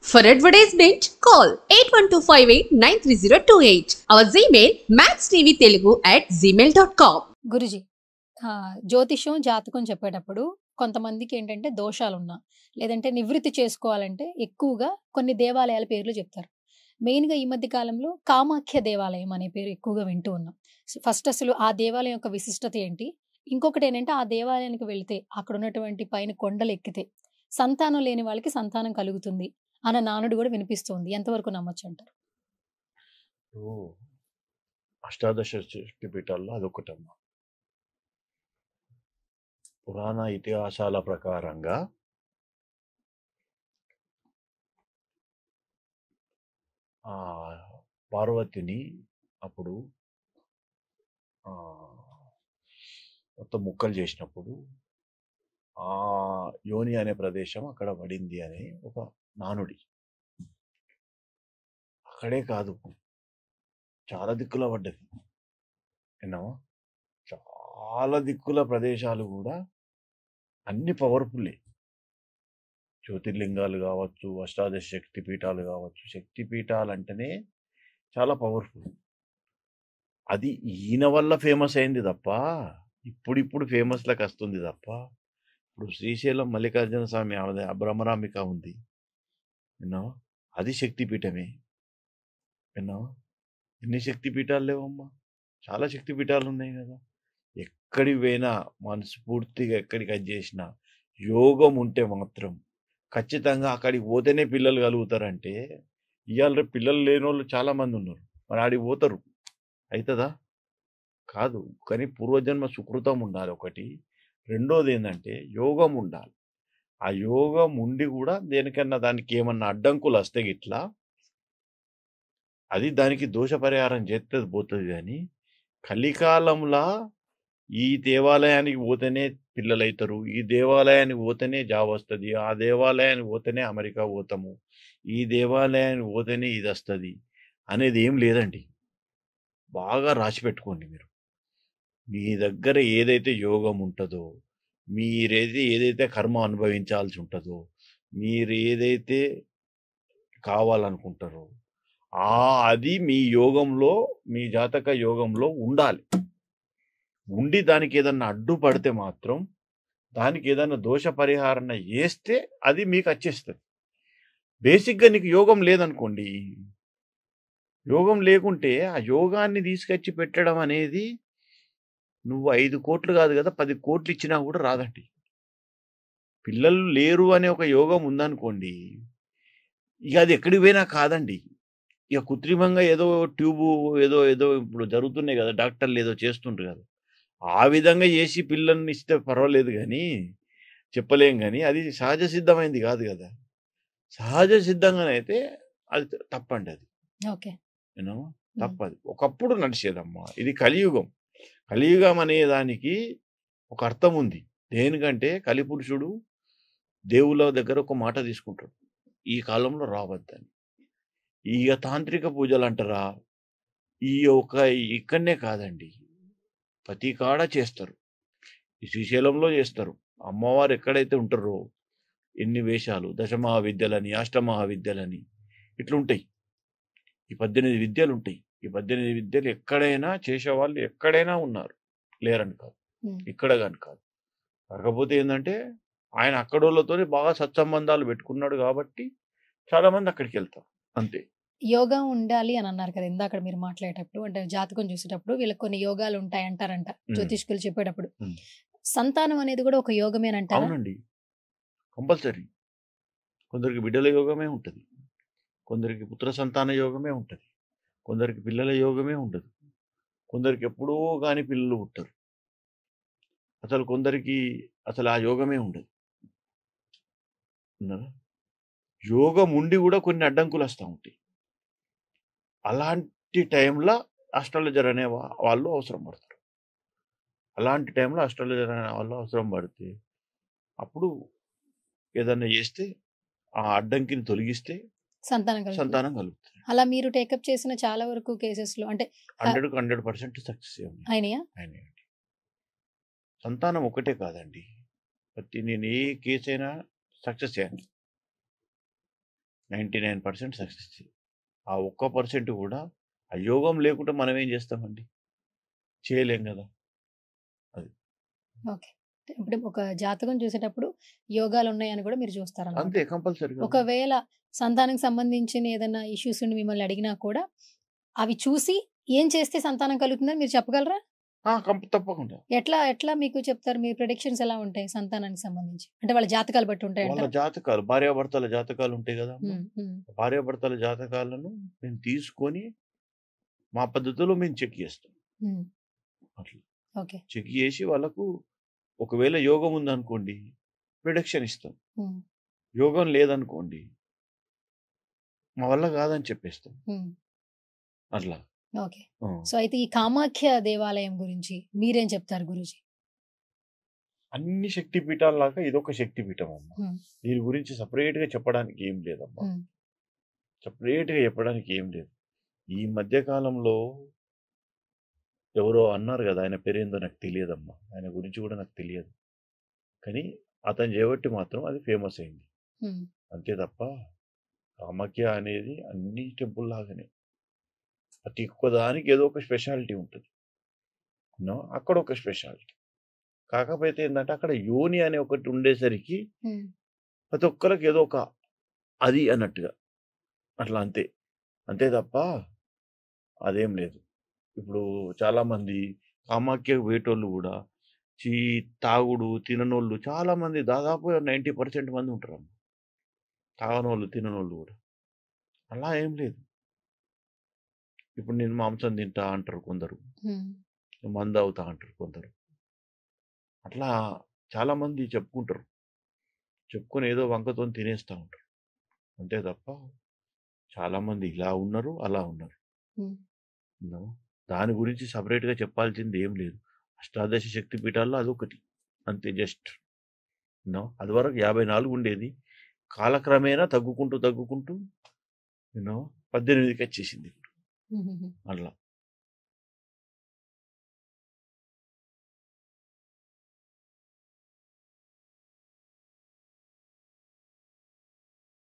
For advertisement, call 8125893028. Our Gmail maxtvtelugu@gmail.com. Guruji జ్యోతిష్యం జాతకం చెప్పేటప్పుడు కొంతమందికి ఏంటంటే దోషాలున్నా లేదంటే నివృత్తి చేసుకోవాలంటే ఎక్కువగా కొన్ని దేవాలయాల పేర్లు చెప్తారు. మెయిన్గా ఈ మధ్య కాలంలో కామాఖ్య దేవాలయం అనే పేరు ఎక్కువగా వింటూ ఉన్నాం. ఫస్ట్ అసలు ఆ దేవాలయం యొక్క విశిష్టత ఏంటి? ఇంకొకటి ఏంటంటే ఆ దేవాలయానికి వెళితే అక్కడ ఉన్నటువంటి పైన కొండలు ఎక్కితే సంతానం లేని వాళ్ళకి సంతానం కలుగుతుంది అన్న నానుడు కూడా వినిపిస్తుంది. ఎంతవరకు నమ్మొచ్చు అంటారు? ఓ అష్టాదశ శక్తిపీఠాల్లో అదొకటమ్మా. పురాణ ఇతిహాసాల ప్రకారంగా ఆ పార్వతిని అప్పుడు మొత్తం ముక్కలు చేసినప్పుడు ఆ యోని అనే ప్రదేశం అక్కడ పడింది అనే ఒక నానుడి. అక్కడే కాదు, చాలా దిక్కుల పడ్డది. విన్నావా? చాలా దిక్కుల ప్రదేశాలు కూడా అన్ని పవర్ఫుల్లే. జ్యోతిర్లింగాలు కావచ్చు, అష్టాదశ శక్తి పీఠాలు కావచ్చు. శక్తి పీఠాలు అంటేనే చాలా పవర్ఫుల్. అది ఈయన వల్ల ఫేమస్ అయింది తప్ప ఇప్పుడు ఫేమస్లకు వస్తుంది తప్ప. ఇప్పుడు శ్రీశైలం మల్లికార్జున స్వామి బ్రహ్మరాంబిక ఉంది, విన్నావా? అది శక్తిపీఠమే. విన్నావా? ఎన్ని శక్తిపీఠాలు లేవమ్మా? చాలా శక్తిపీఠాలు ఉన్నాయి కదా. ఎక్కడికి పోయినా మనస్ఫూర్తిగా ఎక్కడికి అది చేసినా యోగం ఉంటే మాత్రం ఖచ్చితంగా అక్కడికి పోతేనే పిల్లలు కలుగుతారంటే ఇవాళ రేపు పిల్లలు లేని వాళ్ళు చాలామంది ఉన్నారు. మరి ఆడికి పోతారు, అవుతుందా? కాదు. కానీ పూర్వజన్మ సుకృతం ఉండాలి ఒకటి. రెండోది ఏంటంటే యోగం ఉండాలి. ఆ యోగం ఉండి కూడా దేనికన్నా దానికి ఏమన్నా అడ్డంకులు వస్తే గిట్లా అది దానికి దోష పరిహారం చేస్తే పోతుంది. కానీ కలికాలంలో ఈ దేవాలయానికి పోతేనే పిల్లలు అవుతారు, ఈ దేవాలయానికి పోతేనే జాబ్ వస్తుంది, ఆ దేవాలయానికి పోతేనే అమెరికా పోతాము, ఈ దేవాలయానికి పోతేనే ఇది వస్తుంది అనేది ఏం లేదండి. బాగా రాసి పెట్టుకోండి మీరు. మీ దగ్గర ఏదైతే యోగం ఉంటుందో, ఏదైతే కర్మ అనుభవించాల్సి ఉంటుందో, మీరు ఏదైతే కావాలనుకుంటారో అది మీ యోగంలో, మీ జాతక యోగంలో ఉండాలి. ఉండి దానికి ఏదన్నా అడ్డుపడితే మాత్రం, దానికి ఏదన్నా దోష పరిహారణ చేస్తే అది మీకు వచ్చేస్తుంది. బేసిక్గా నీకు యోగం లేదనుకోండి, యోగం లేకుంటే ఆ యోగాన్ని తీసుకొచ్చి పెట్టడం అనేది నువ్వు 5 కోట్లు కాదు కదా 10 కోట్లు ఇచ్చినా కూడా రాదండి. పిల్లలు లేరు అనే ఒక యోగం ఉందనుకోండి, ఇక అది ఎక్కడికి పోయినా కాదండి. ఇక కృత్రిమంగా ఏదో ట్యూబు ఏదో ఏదో ఇప్పుడు జరుగుతున్నాయి కదా, డాక్టర్లు ఏదో చేస్తుంటారు కదా, ఆ విధంగా చేసి పిల్లల్ని ఇస్తే పర్వాలేదు కానీ చెప్పలేం. కానీ అది సహజ సిద్ధమైంది కాదు కదా. సహజ సిద్ధంగానైతే అది తప్పండి. అది ఓకే, యూనో తప్పది. ఒకప్పుడు నడిచేదమ్మా. ఇది కలియుగం. కలియుగం అనే దానికి ఒక అర్థం ఉంది. దేనికంటే కలిపురుషుడు దేవుళ్ళ దగ్గర ఒక మాట తీసుకుంటాడు, ఈ కాలంలో రావద్దని. ఇక తాంత్రిక పూజలు అంటారా, ఈ ఒక ఇక్కడనే కాదండి, ప్రతి కాడ చేస్తారు. ఈ శ్రీశైలంలో చేస్తారు. అమ్మవారు ఎక్కడైతే ఉంటారో ఎన్ని వేషాలు, దశమహావిద్యలని, అష్టమహావిద్యలని ఇట్లుంటాయి. ఈ 18 విద్యలు ఉంటాయి. ఈ 18 విద్యలు ఎక్కడైనా చేసేవాళ్ళు ఎక్కడైనా ఉన్నారు, లేరని కాదు, ఇక్కడ కానీ కాదు. కాకపోతే ఏంటంటే ఆయన అక్కడోళ్ళతో బాగా సత్సంబంధాలు పెట్టుకున్నాడు కాబట్టి చాలా మంది అక్కడికి వెళ్తారు, అంతే. యోగా ఉండాలి అని అన్నారు కదా ఇందాక మీరు మాట్లాడేటప్పుడు, అంటే జాతకం చూసేటప్పుడు వీళ్ళకి కొన్ని యోగాలు ఉంటాయి అంటారంట జ్యోతిష్కులు చెప్పేటప్పుడు. సంతానం అనేది కూడా ఒక యోగమే అంటారా? అవునండి, కంపల్సరీ. కొందరికి బిడ్డల యోగమే ఉంటుంది, కొందరికి పుత్ర సంతాన యోగమే ఉంటుంది, కొందరికి పిల్లల యోగమే ఉండదు, కొందరికి ఎప్పుడో కానీ పిల్లలు పుట్టరు, అసలు కొందరికి అసలు ఆ యోగమే ఉండదు. యోగం ఉండి కూడా కొన్ని అడ్డంకులు వస్తూ ఉంటాయి. అలాంటి టైంలో ఆస్ట్రాలజర్ అనే వాళ్ళు అవసరం పడతారు. అలాంటి టైంలో ఆస్ట్రాలజర్ అనే వాళ్ళు అవసరం పడితే అప్పుడు ఏదన్నా చేస్తే ఆ అడ్డంకిని తొలగిస్తే సంతానం కలుగుతుంది. అలా మీరు టేకప్ చేసిన చాలా వరకు కేసెస్ లో అంటే 100% సక్సెస్ అయినాయా? సంతానం ఒకటే కాదండి, నేను ఏ కేసు అయినా సక్సెస్ అయ్యాను. 99% సక్సెస్. ఆ ఒక్క పర్సెంట్ కూడా ఆ యోగం లేకుండా మనం ఏం చేస్తామండి? చేయలేం కదా! అది. ఓకే. ఇప్పుడు ఒక జాతకం చూసేటప్పుడు యోగాలున్నాయని కూడా మీరు చూస్తారనమాట. అంతే కంపల్సరీ కదా! ఒకవేళ సంతానానికి సంబంధించిన ఏదైనా ఇష్యూస్ ఉండి మిమ్మల్ని అడిగినా కూడా అవి చూసి ఏం చేస్తే సంతానం కలుగుతుందని మీరు చెప్పగలరా? తప్పకుండా. ఎట్లా మీకు చెప్తారు? మీ ప్రిడిక్షన్స్ ఎలా ఉంటాయి సంతానానికి సంబంధించి? అంటే వాళ్ళ జాతకాలు బట్టి వాళ్ళ ఉంటాయంటారా? జాతకాలు, భార్యాభర్తల జాతకాలు ఉంటాయి కదమ్మా! హ్మ్. హ్మ్. భార్యాభర్తల జాతకాలను మేము తీసుకొని మా పద్ధతిలో మేము చెక్ చేస్తాం. హ్మ్. అట్లా. ఓకే. చెక్ చేసి వాళ్ళకు ఒకవేళ యోగం ఉందనుకోండి, ప్రిడిక్షన్ ఇస్తాం. హ్మ్. యోగం లేదనుకోండి, మా వల్ల కాదని చెప్పేస్తాం. హ్మ్. అట్లా. ఓకే. ఆ! సో, అయితే ఈ కామాఖ్య దేవాలయం గురించి మీరేం చెప్తారు గురూజీ? అన్ని శక్తి పీఠాల్లాగా ఇదొక శక్తి పీఠం అమ్మా. హ్మ్. దీని గురించి సెపరేట్‌గా చెప్పడానికి ఏం లేదమ్మా. హ్మ్. సెపరేట్‌గా చెప్పడానికి ఏం లేదు. ఈ మధ్య కాలంలో ఎవరో అన్నారు గదా! ఆయన పేరేందో నాకు తెలియదమ్మా. ఆయన గురించి కూడా నాకు తెలియదు. కానీ అతను చేయబట్టి మాత్రం అది ఫేమస్ అయింది. హ్మ్. అంతే తప్ప కామాఖ్య అనేది అన్ని టెంపుల్ లాగానే. ప్రతి ఒక్క దానికి ఏదో ఒక స్పెషాలిటీ ఉంటది. అక్కడ ఒక స్పెషాలిటీ. కాకపోతే ఏందంటే అక్కడ యోని అనే ఒకటి ఉండేసరికి హ్మ్. ప్రతి ఒక్కళ్ళకి ఏదో ఒక అది అన్నట్టుగా. అట్లా అంతే. అంతే తప్ప అదేం లేదు. ఇప్పుడు చాలామంది కామాఖ్యకు పోయేటోళ్ళు గూడా ఈ తాగుడు, తిననోళ్ళు చాలామంది దాదాపు 90% మంది ఉంటారమ్మ. తాగనోళ్ళు, తిననోళ్ళు గూడా. అలా ఏం లేదు. ఇప్పుడు నేను మాంసం తింటా అంటారు కొందరు. హ్మ్. మందు తాగుతా అంటారు కొందరు. అట్లా చాలామంది చెప్పుకుంటారు. చెప్పుకొని ఏదో వంకతోని తినేస్తా ఉంటారు. అంతే తప్ప చాలామంది ఇలా ఉన్నారు, అలా ఉన్నారు. హ్మ్. నో. దాని గురించి సెపరేట్‌గా చెప్పాల్సింది ఏం లేదు. అష్టాదశ శక్తి పీఠాల్లో అదొకటి. అంతే జస్ట్. అదివరకు 54 ఉండేది. కాలక్రమేణా తగ్గుకుంటూ 18కి వచ్చేసింది ఇప్పుడు. హుహుహు. అట్లా.